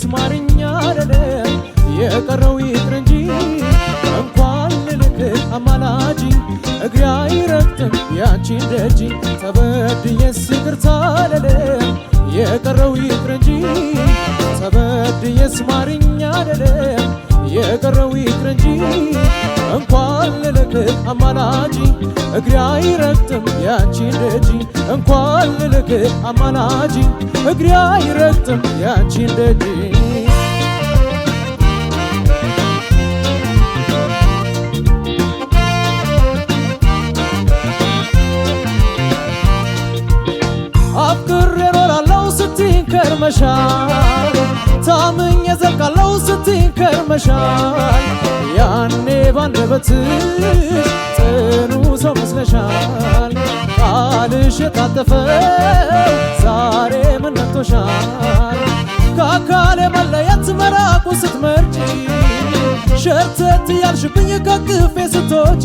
ይስማርኛ አይደለም የቀረው ይቅር እንጂ እንኳን ልልክ አማላጂ እግሬ አይረግጥም ያንቺን ደጅ ተበድዬስ ይቅርታ አይደለም የቀረው ይቅር እንጂ ተበድዬስ ማርኛ አይደለም የቀረው ይቅር እንጂ እንኳን ልልክ አማላጂ እግሬ አይረግጥም ያንቺን ደጅ እንኳን ልልክ አማላጂ እግሬ አይረግጥም ያንቺን ደጅ አፍቅሬ እኖራለሁ ስትይኝ ከርመሻል ታምኜ እዘልቃለሁ ስትይኝ ከርመሻል ያኔ ባንደበትሽ ጽኑ ሰው መስለሻል ቃልሽ የታጠፈው ዛሬ ምን ነክቶሻል ከአካሌ መለየት መራቁ ስትመርጪ ሸርተት ያልሽብኝ ከቅፌ ስትወጪ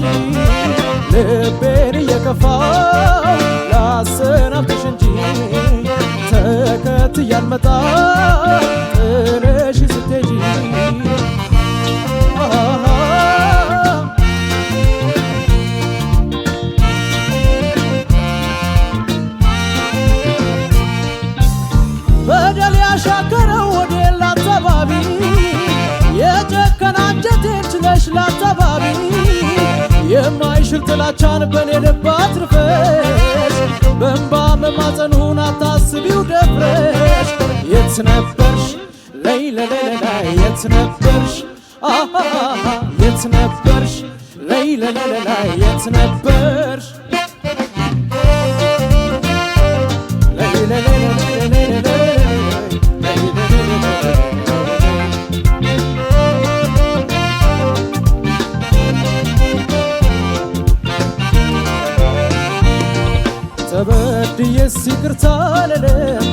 ልቤን እየከፋው ላሰናብትሽ እንጂ ተከትዬ አልመጣም ጥለሽ ስትሄጂ በደል ያሻከረው ወዴን ላተባቢ የጨከና አንጀቴን ችለሽ ላተባቢ የማይሽር ጥላቻን በኔ ልብ አትርፈሽ በእንባ መማፀኑን አታስቢው ደፍረሽ የት ነበርሽ ለይለለለላይ የት ነበርሽ የት ነበርሽ ለይለለለላይ የት ነበርሽ ተበድዬስ ይቅርታ አልልም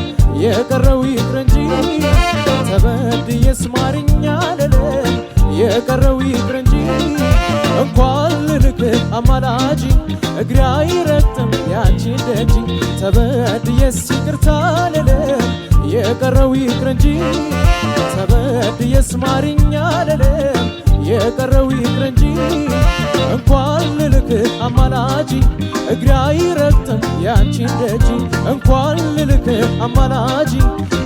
የቀረው ይቅር እንጂ ተበድዬስ ማርኛ አልልም የቀረው ይቅር እንጂ እንኳን ልልክ አማላጂ እግሬ አይረግጥም ያንቺን ደጅ ተበድዬስ ይቅርታ አልልም የቀረው ይቅር እንጂ ተበድዬስ ማርኛ አልልም የቀረው ይቅር እንጂ እንኳን ልልክ አማላጂ እግሬ አይረግጥም ያንቺን ደጅ እንኳን ልልክ አማላጂ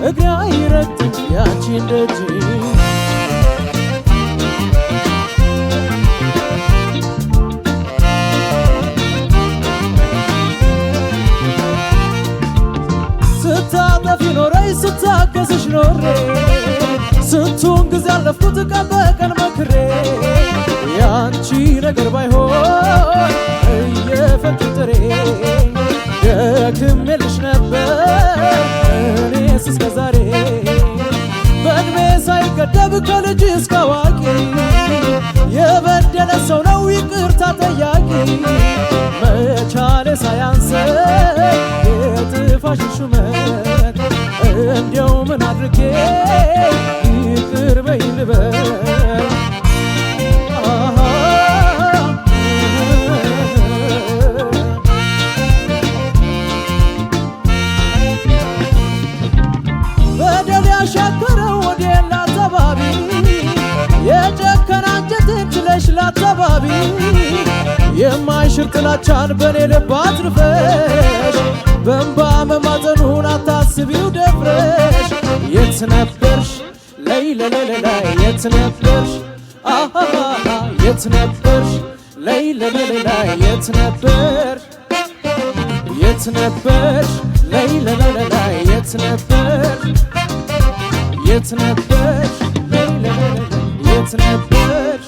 እግሬ አይረግጥም ያንቺን ደጅ ስታጠፊ ኖረሽ ስታገዝሽ ኖሬ ስንቱን ጊዜ አለፍኩት ቀን በቀን መክሬ ያንቺ ነገር ባይሆን እየፈጥሬ ደክሜልሽ ነበር እኔስ እስከ ዛሬ በእድሜ ሳይገደብ ከልጅ እስከ አዋቂ የበደለ ሰው ነው ይቅርታ ጠያቂ መቻሌ ሳያንሰኝ የጥፋሽ ሹመት እንዲያው ምን አድርጌ ይቅር በይ ልበል በደል ያሻከረው ወዴን ላተባቢ የጨከና አንጀቴን ችለሽ ላተባቢ የማይሽር ጥላቻን በኔ ልብ አትርፈሽ በእንባ መማፀኑን አታስቢው ደፍረሽ የት ነበርሽ ለይለለለላይ የት ነበርሽ የት ነበርሽ ለይለለለላይ የት ነበርሽ የት ነበርሽ ለይለለለላይ የት ነበርሽ የት ነበርሽ ለይለለለላይ የት ነበርሽ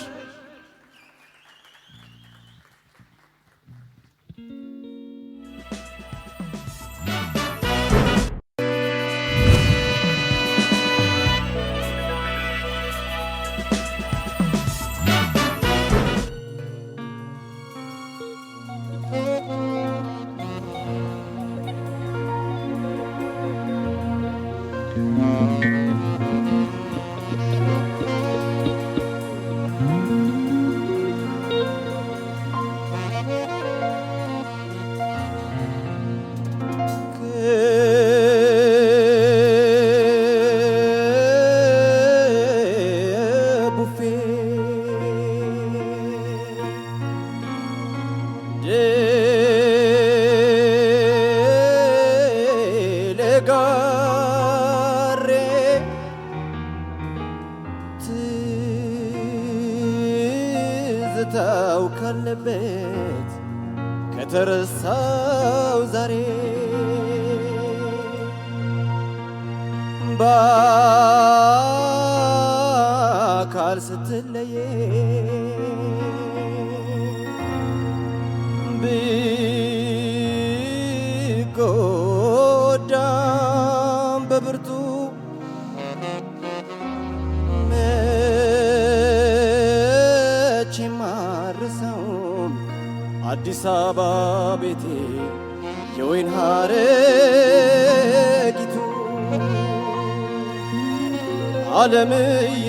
ጋሬ ትዝታው ካለበት ከተረሳው ዛሬ በአካል ስትለየ ቢጎዳም በብርቱ መቼም አልረሳውም አዲስ አበባ ቤቴ የወይን ሐረጊቱ ዓለምዬ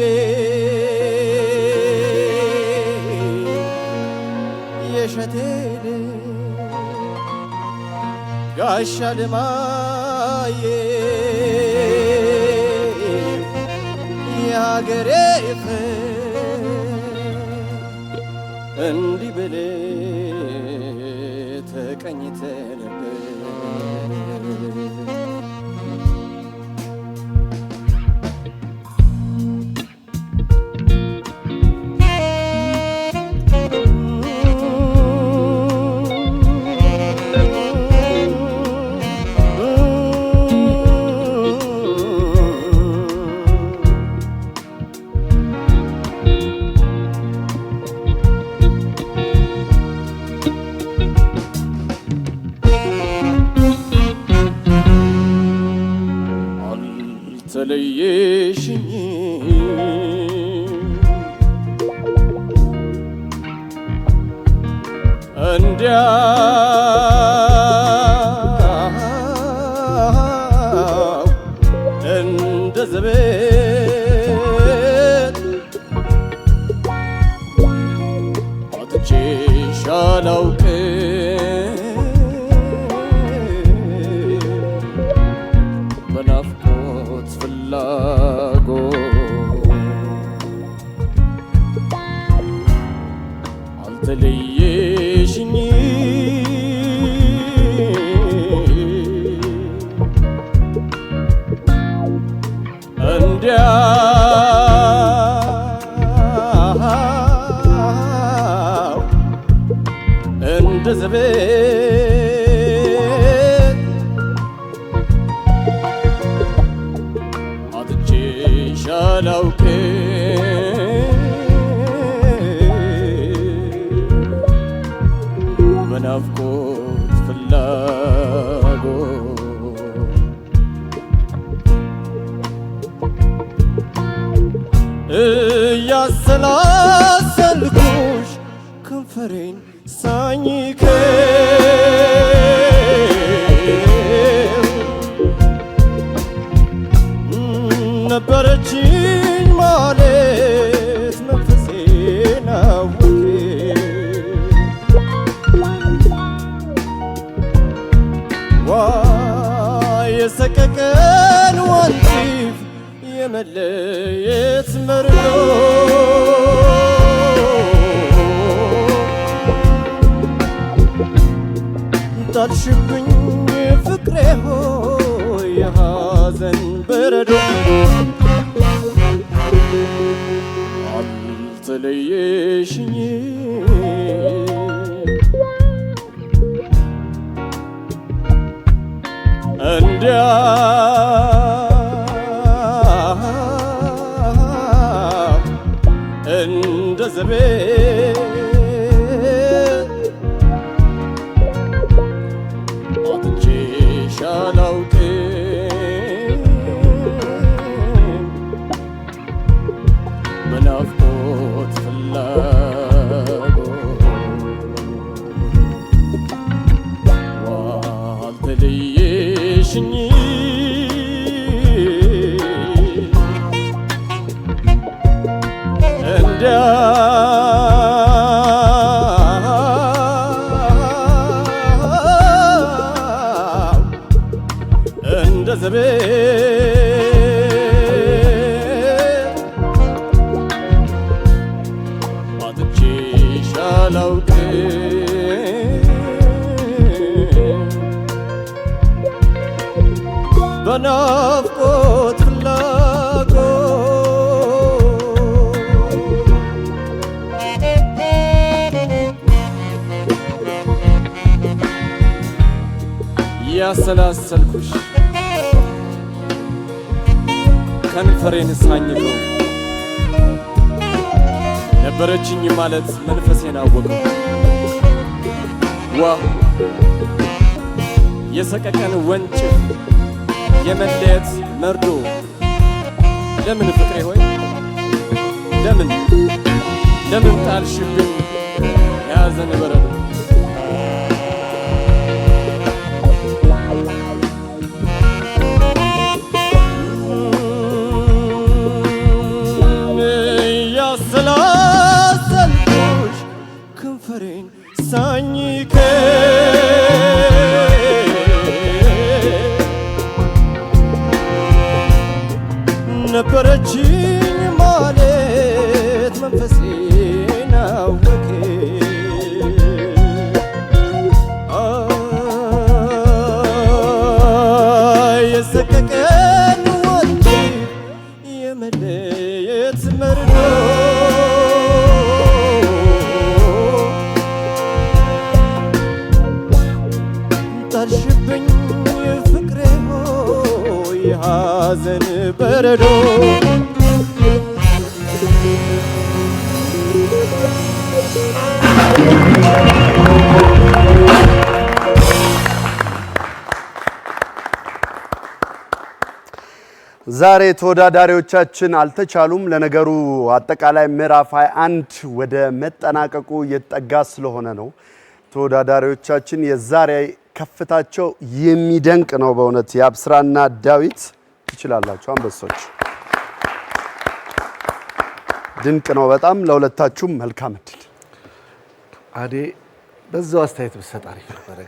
የሸቴ ጋሻ ልማዬ የሀገሬ ፍቅር እንዲህ ብለህ ተቀኝተህ ነበር ተለየሽኝ እንዲያው እንደ ዘበት አጥቼሽ አላውቅም በናፍቆት ፍላጎት አልተለየሽኝ እንዲያው እንደ ዘበት አጥቼሽ አላውቅም በናፍቆት ፍላጎት እያሰላሰልኩሽ ከንፈሬን ሳኝከው ነበረችኝ ማለት መንፈሴን አወከው ዋ የሰቀቀን ወንፊት የመለየት መርዶ ጣልሽብኝ ፍቅሬ ሆይ የሐዘን በረዶ አልተለየሽኝ እንደ ዘበት አጥቼሽ አላውቅም በናፍቆት ፍላጎት አልተለየሽኝ እንደ ዘበት አጥቼሽ አላውቅም በናፍቆት ፍላጎት ያሰላሰልኩሽ ከንፈሬን ሳኝከው ነበረችኝ ማለት መንፈሴን አወቀው። ዋ የሰቀቀን ወንጭፍ የመለየት መርዶ ለምን ፍቅሬ ሆይ ለምን ጣልሽብኝ የያዘን በረዶ ያሰላሰልኩሽ ከንፈሬን ሳኝከ ነበረችኝ ማለት መንፈሴን አወከ የሰቀቀን ወንጭፍ የመለየት መርዶ ጣልሽብኝ ፍቅሬ ሆይ የሐዘን በረዶ ዛሬ ተወዳዳሪዎቻችን አልተቻሉም። ለነገሩ አጠቃላይ ምዕራፍ 21 ወደ መጠናቀቁ እየተጠጋ ስለሆነ ነው። ተወዳዳሪዎቻችን የዛሬ ከፍታቸው የሚደንቅ ነው በእውነት። የአብስራና ዳዊት ትችላላችሁ። አንበሶች ድንቅ ነው በጣም። ለሁለታችሁም መልካም እድል። አዴ በዛው አስተያየት ብትሰጥ አሪፍ ነበር።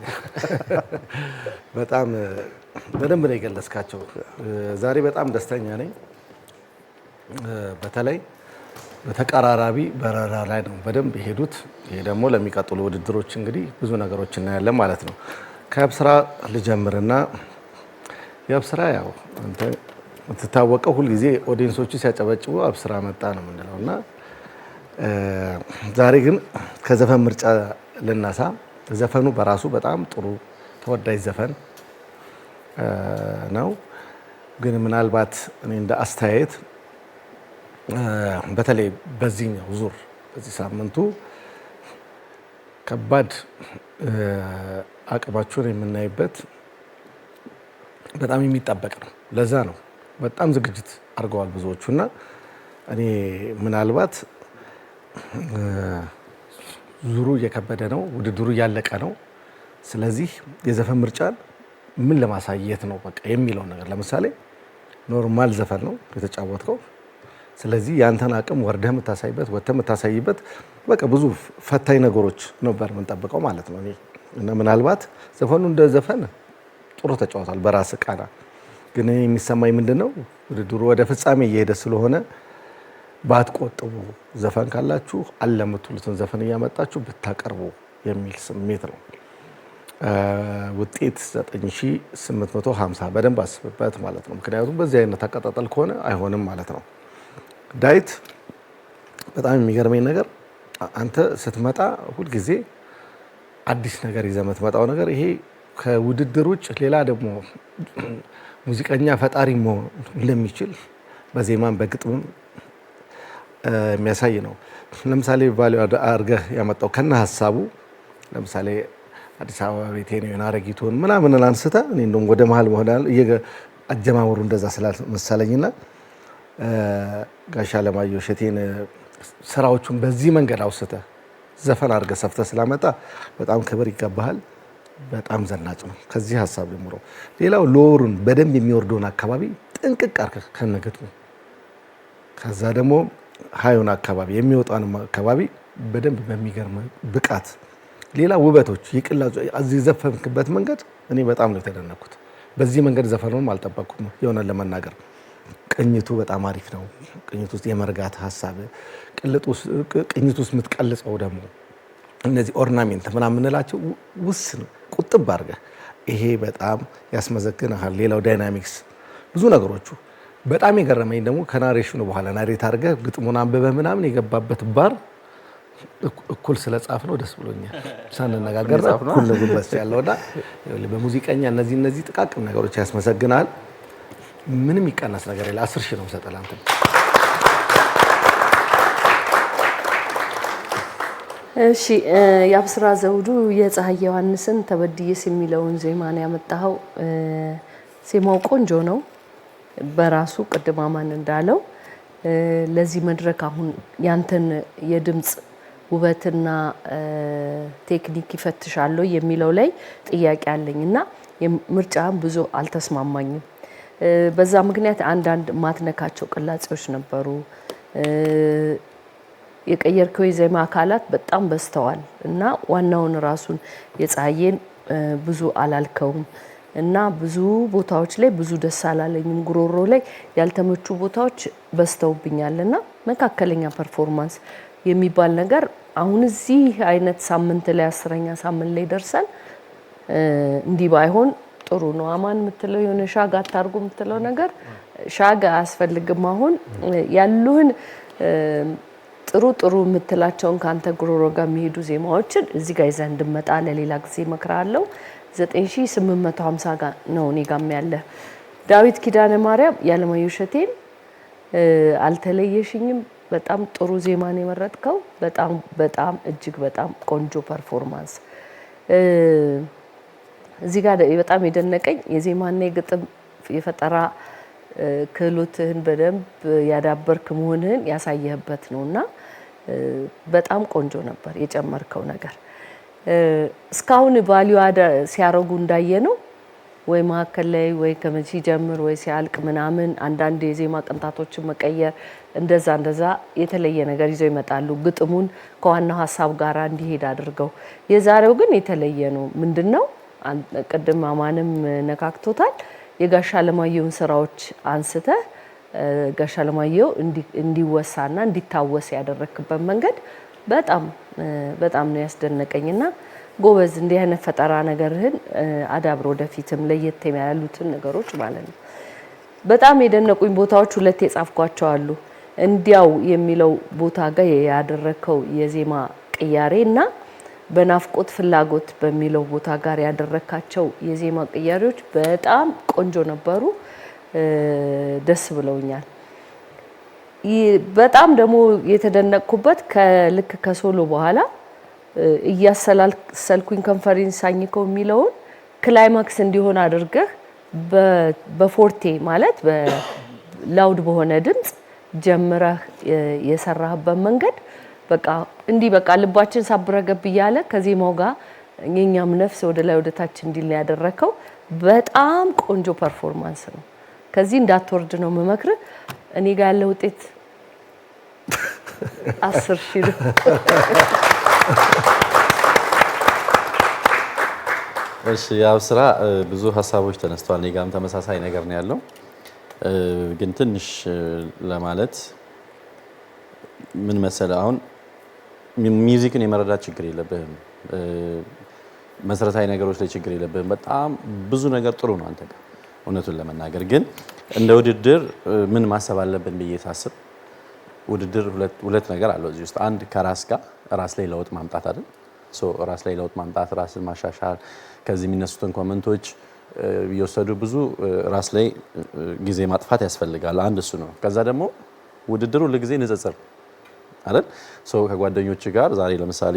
በጣም በደንብ ነው የገለጽካቸው። ዛሬ በጣም ደስተኛ ነኝ። በተለይ በተቀራራቢ በረራ ላይ ነው በደንብ የሄዱት። ይሄ ደግሞ ለሚቀጥሉ ውድድሮች እንግዲህ ብዙ ነገሮች እናያለን ማለት ነው። ከአብስራ ልጀምርና የአብስራ ያው አንተ የምትታወቀው ሁልጊዜ ኦዲየንሶቹ ሲያጨበጭቡ አብስራ መጣ ነው የምንለውና ዛሬ ግን ከዘፈን ምርጫ ልነሳ። ዘፈኑ በራሱ በጣም ጥሩ ተወዳጅ ዘፈን ነው። ግን ምናልባት እኔ እንደ አስተያየት በተለይ በዚህኛው ዙር በዚህ ሳምንቱ ከባድ አቅማችሁን የምናይበት በጣም የሚጠበቅ ነው። ለዛ ነው በጣም ዝግጅት አድርገዋል ብዙዎቹና እኔ ምናልባት ዙሩ እየከበደ ነው፣ ውድድሩ እያለቀ ነው። ስለዚህ የዘፈን ምርጫን ምን ለማሳየት ነው በቃ የሚለው ነገር ለምሳሌ ኖርማል ዘፈን ነው የተጫወትከው። ስለዚህ ያንተን አቅም ወርደህ የምታሳይበት ወጥተህ የምታሳይበት በቃ ብዙ ፈታኝ ነገሮች ነበር የምንጠብቀው ማለት ነው። እና ምናልባት ዘፈኑ እንደ ዘፈን ጥሩ ተጫውቷል በራስ ቃና። ግን የሚሰማኝ ምንድነው ውድድሩ ወደ ፍጻሜ እየሄደ ስለሆነ ባትቆጥቡ ዘፈን ካላችሁ አለ የምትሉትን ዘፈን እያመጣችሁ ብታቀርቡ የሚል ስሜት ነው። ውጤት 9850 በደንብ አስብበት ማለት ነው። ምክንያቱም በዚህ አይነት አቀጣጠል ከሆነ አይሆንም ማለት ነው። ዳዊት በጣም የሚገርመኝ ነገር አንተ ስትመጣ ሁልጊዜ አዲስ ነገር ይዘህ የምትመጣው ነገር ይሄ ከውድድር ውጭ ሌላ ደግሞ ሙዚቀኛ ፈጣሪ መሆን እንደሚችል በዜማም በግጥምም የሚያሳይ ነው። ለምሳሌ ቫልዩ አድርገህ ያመጣው ከነ ሀሳቡ ለምሳሌ አዲስ አበባ ቤቴ ነው የናረጊቱን ምናምን አንስተህ እኔ እንደውም ወደ መሀል መሆናል አጀማመሩ እንደዛ ስላልመሰለኝና ጋሻ ለማየሁ እሸቴን ስራዎቹን በዚህ መንገድ አውስተህ ዘፈን አድርገህ ሰፍተህ ስላመጣ በጣም ክብር ይገባሃል። በጣም ዘናጭ ነው ከዚህ ሀሳብ ጀምሮ። ሌላው ሎሩን በደንብ የሚወርደውን አካባቢ ጥንቅቅ አድርገህ ከነገጥሙ ከዛ ደግሞ ሃዩን አካባቢ የሚወጣውን አካባቢ በደንብ በሚገርም ብቃት ሌላ ውበቶች ይቅላጹ እዚህ ዘፈንክበት መንገድ እኔ በጣም ነው የተደነኩት። በዚህ መንገድ ዘፈኑን አልጠበቅኩም የሆነ ለመናገር። ቅኝቱ በጣም አሪፍ ነው። ቅኝቱ ውስጥ የመርጋት ሀሳብ ቅኝቱ ውስጥ የምትቀልጸው ደግሞ እነዚህ ኦርናሜንት ምናምን የምንላቸው ውስን ቁጥብ አድርገህ ይሄ በጣም ያስመዘግናል። ሌላው ዳይናሚክስ ብዙ ነገሮቹ በጣም የገረመኝ ደግሞ ከናሬሽኑ በኋላ ናሬት አድርገህ ግጥሙን አንብበህ ምናምን የገባበት ባር እኩል ስለጻፍ ነው ደስ ብሎኛል። ሳንነጋገር እኩል ነው ጉልበት ያለውና በሙዚቀኛ እነዚህ ጥቃቅም ነገሮች ያስመሰግናል። ምንም ይቀነስ ነገር የለ። 10 ሺህ ነው የምሰጠው አንተ። እሺ የአብስራ ዘውዱ የፀሐይ ዮሐንስን ተበድየስ የሚለውን ዜማ ነው ያመጣው። ዜማው ቆንጆ ነው በራሱ ቅድም አማን እንዳለው ለዚህ መድረክ አሁን ያንተን የድምጽ ውበትና ቴክኒክ ይፈትሻለሁ የሚለው ላይ ጥያቄ አለኝና ምርጫም ብዙ አልተስማማኝም። በዛ ምክንያት አንዳንድ ማትነካቸው ቅላጼዎች ነበሩ። የቀየርከው የዜማ አካላት በጣም በስተዋል እና ዋናውን ራሱን የፀሐይን ብዙ አላልከውም እና ብዙ ቦታዎች ላይ ብዙ ደስ አላለኝም። ጉሮሮ ላይ ያልተመቹ ቦታዎች በስተውብኛልና መካከለኛ ፐርፎርማንስ የሚባል ነገር አሁን እዚህ አይነት ሳምንት ላይ 10ኛ ሳምንት ላይ ደርሰን እንዲህ ባይሆን ጥሩ ነው። አማን የምትለው የሆነ ሻጋ አታርጉ የምትለው ነገር ሻጋ አያስፈልግም። አሁን ያሉህን ጥሩ የምትላቸውን ካንተ ጉሮሮ ጋር የሚሄዱ ዜማዎችን እዚህ ጋር ይዘህ እንድመጣ ለሌላ ጊዜ እመክርሃለሁ። 9850 ጋር ነው እኔ ጋርም ያለ ዳዊት ኪዳነ ማርያም ያለማየሁ እሸቴን አልተለየሽኝም። በጣም ጥሩ ዜማን የመረጥከው በጣም እጅግ በጣም ቆንጆ ፐርፎርማንስ። እዚህ ጋር በጣም የደነቀኝ የዜማና የግጥም የፈጠራ ክህሎትህን በደንብ ያዳበርክ መሆንህን ያሳየህበት ነውና በጣም ቆንጆ ነበር የጨመርከው ነገር። እስካሁን ቫልዩ ሲያረጉ እንዳየነው ወይ ማከለ ወይ ከመቼ ጀምር ወይ ሲያልቅ ምናምን አንዳንድ የዜማ ቅንጣቶችን መቀየር እንደዛ የተለየ ነገር ይዘው ይመጣሉ። ግጥሙን ከዋናው ሐሳብ ጋር እንዲሄድ አድርገው። የዛሬው ግን የተለየ ነው። ምንድነው? ቅድም አማንም ነካክቶታል። የጋሽ አለማየሁን ስራዎች አንስተ ጋሽ አለማየሁ እንዲወሳና እንዲታወስ ያደረክበት መንገድ በጣም ነው ያስደነቀኝና ጎበዝ እንዲህ አይነት ፈጠራ ነገርህን አዳብሮ ወደፊትም ለየት ያሉትን ነገሮች ማለት ነው። በጣም የደነቁኝ ቦታዎች ሁለት የጻፍኳቸው አሉ። እንዲያው የሚለው ቦታ ጋር ያደረከው የዜማ ቅያሬና በናፍቆት ፍላጎት በሚለው ቦታ ጋር ያደረካቸው የዜማ ቅያሬዎች በጣም ቆንጆ ነበሩ። ደስ ብለውኛል። በጣም ደግሞ የተደነቅኩበት ከልክ ከሶሎ በኋላ እያሰላሰልኩኝ ኮንፈረንስ ሳኝከው የሚለውን ክላይማክስ እንዲሆን አድርገህ በፎርቴ ማለት በላውድ በሆነ ድምጽ ጀምረህ የሰራህበት መንገድ በቃ ልባችን ሳብረገብ እያለ ከዜማው ጋር የኛም ነፍስ ወደ ላይ ወደ ታች እንዲል ያደረከው በጣም ቆንጆ ፐርፎርማንስ ነው። ከዚህ እንዳትወርድ ነው የምመክርህ። እኔ ጋር ያለ ውጤት 10 ሺህ ነው። እሺ ያው ስራ ብዙ ሀሳቦች ተነስተዋል። እኔ ጋርም ተመሳሳይ ነገር ነው ያለው። ግን ትንሽ ለማለት ምን መሰለህ፣ አሁን ሚውዚክን የመረዳት ችግር የለብህም። መሰረታዊ ነገሮች ላይ ችግር የለብህም። በጣም ብዙ ነገር ጥሩ ነው አንተ ጋር እውነቱን ለመናገር። ግን እንደ ውድድር ምን ማሰብ አለብን ብዬ ሳስብ ውድድር ሁለት ነገር አለው እዚህ ውስጥ። አንድ ከራስ ጋር ራስ ላይ ለውጥ ማምጣት አይደል? ራስ ላይ ለውጥ ማምጣት፣ ራስን ማሻሻል፣ ከዚህ የሚነሱትን ኮመንቶች እየወሰዱ ብዙ ራስ ላይ ጊዜ ማጥፋት ያስፈልጋል። አንድ እሱ ነው። ከዛ ደግሞ ውድድሩ ለጊዜ ንጽጽር አይደል? ከጓደኞች ጋር ዛሬ ለምሳሌ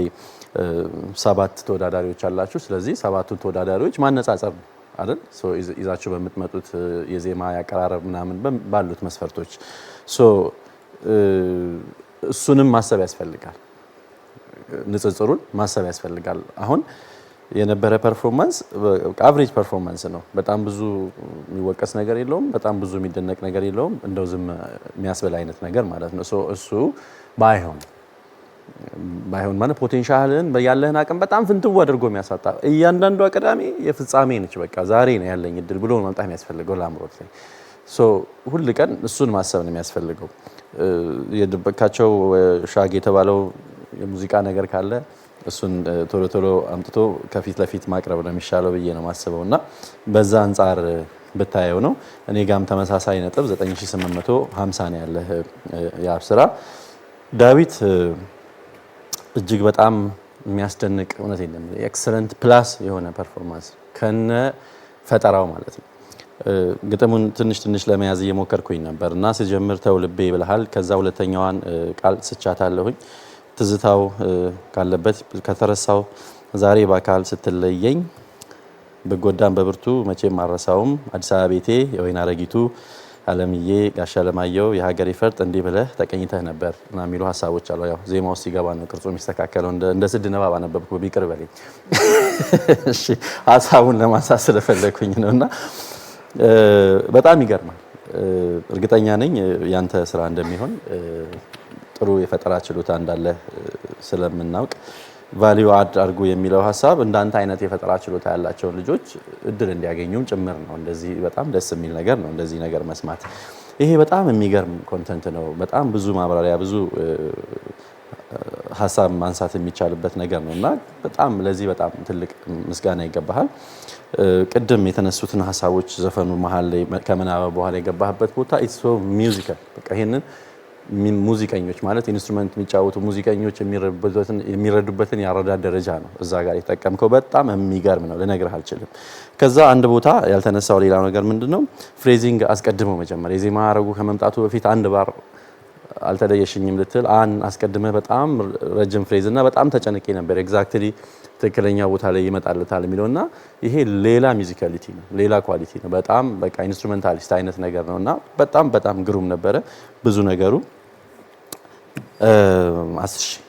7 ተወዳዳሪዎች አላችሁ። ስለዚህ 7ቱን ተወዳዳሪዎች ማነጻጸር ነው አይደል? ይዛችሁ በምትመጡት የዜማ ያቀራረብ ምናምን ባሉት መስፈርቶች እሱንም ማሰብ ያስፈልጋል። ንጽጽሩን ማሰብ ያስፈልጋል። አሁን የነበረ ፐርፎርማንስ አቨሬጅ ፐርፎርማንስ ነው። በጣም ብዙ የሚወቀስ ነገር የለውም፣ በጣም ብዙ የሚደነቅ ነገር የለውም። እንደው ዝም የሚያስበል አይነት ነገር ማለት ነው። እሱ ባይሆን ማለት ፖቴንሻልን ያለህን አቅም በጣም ፍንትው አድርጎ የሚያሳጣ እያንዳንዷ ቅዳሜ የፍጻሜ ነች፣ በቃ ዛሬ ነው ያለኝ እድል ብሎ መምጣት የሚያስፈልገው ለአምሮት ላይ ሁል ቀን እሱን ማሰብ ነው የሚያስፈልገው። የደበካቸው ሻግ የተባለው የሙዚቃ ነገር ካለ እሱን ቶሎ ቶሎ አምጥቶ ከፊት ለፊት ማቅረብ ነው የሚሻለው ብዬ ነው ማስበው እና በዛ አንጻር ብታየው ነው። እኔ ጋም ተመሳሳይ ነጥብ 9850 ነው ያለህ የአብስራ። ዳዊት እጅግ በጣም የሚያስደንቅ እውነት የለም ኤክሰለንት ፕላስ የሆነ ፐርፎርማንስ ከነ ፈጠራው ማለት ነው። ግጥሙን ትንሽ ለመያዝ እየሞከርኩኝ ነበር እና ሲጀምር ተው ልቤ ብለሃል። ከዛ ሁለተኛዋን ቃል ስቻታለሁኝ ትዝታው ካለበት ከተረሳው ዛሬ በአካል ስትለየኝ በጎዳም በብርቱ መቼም አረሳውም አዲስ አበባ ቤቴ የወይና ረጊቱ አለምዬ ጋሻ ለማየው የሀገሬ ፈርጥ እንዲህ ብለህ ተቀኝተህ ነበር እና የሚሉ ሀሳቦች አሉ። ያው ዜማ ውስጥ ሲገባ ነው ቅርጹ የሚስተካከለው። እንደ ስድ ንባብ አነበብኩ ቢቅር በለኝ። እሺ ሀሳቡን ለማንሳት ስለፈለኩኝ ነውና በጣም ይገርማል። እርግጠኛ ነኝ ያንተ ስራ እንደሚሆን ጥሩ የፈጠራ ችሎታ እንዳለ ስለምናውቅ ቫልዩ አድ አድርጉ የሚለው ሀሳብ እንዳንተ አይነት የፈጠራ ችሎታ ያላቸውን ልጆች እድል እንዲያገኙም ጭምር ነው። እንደዚህ በጣም ደስ የሚል ነገር ነው እንደዚህ ነገር መስማት። ይሄ በጣም የሚገርም ኮንተንት ነው። በጣም ብዙ ማብራሪያ ብዙ ሀሳብ ማንሳት የሚቻልበት ነገር ነው እና በጣም ለዚህ በጣም ትልቅ ምስጋና ይገባሃል። ቅድም የተነሱትን ሀሳቦች ዘፈኑ መሀል ላይ ከምናበብ በኋላ የገባህበት ቦታ ኢትስ ሶ ሚውዚካል። በቃ ይሄንን ሙዚቀኞች ማለት ኢንስትሩመንት የሚጫወቱ ሙዚቀኞች የሚረዱበትን ያረዳድ ደረጃ ነው እዛ ጋር የተጠቀምከው። በጣም የሚገርም ነው፣ ልነግርህ አልችልም። ከዛ አንድ ቦታ ያልተነሳው ሌላው ነገር ምንድነው ፍሬዚንግ አስቀድመው መጀመር የዜማ ሀረጉ ከመምጣቱ በፊት አንድ ባር አልተለየሽኝም ልትል አስቀድመህ በጣም ረጅም ፍሬዝ እና በጣም ተጨንቄ ነበር ኤግዛክትሊ ትክክለኛ ቦታ ላይ ይመጣልታል የሚለውና ይሄ ሌላ ሚውዚካሊቲ ነው፣ ሌላ ኳሊቲ ነው። በጣም በቃ ኢንስትሩሜንታሊስት አይነት ነገር ነውና በጣም ግሩም ነበረ ብዙ ነገሩ። 10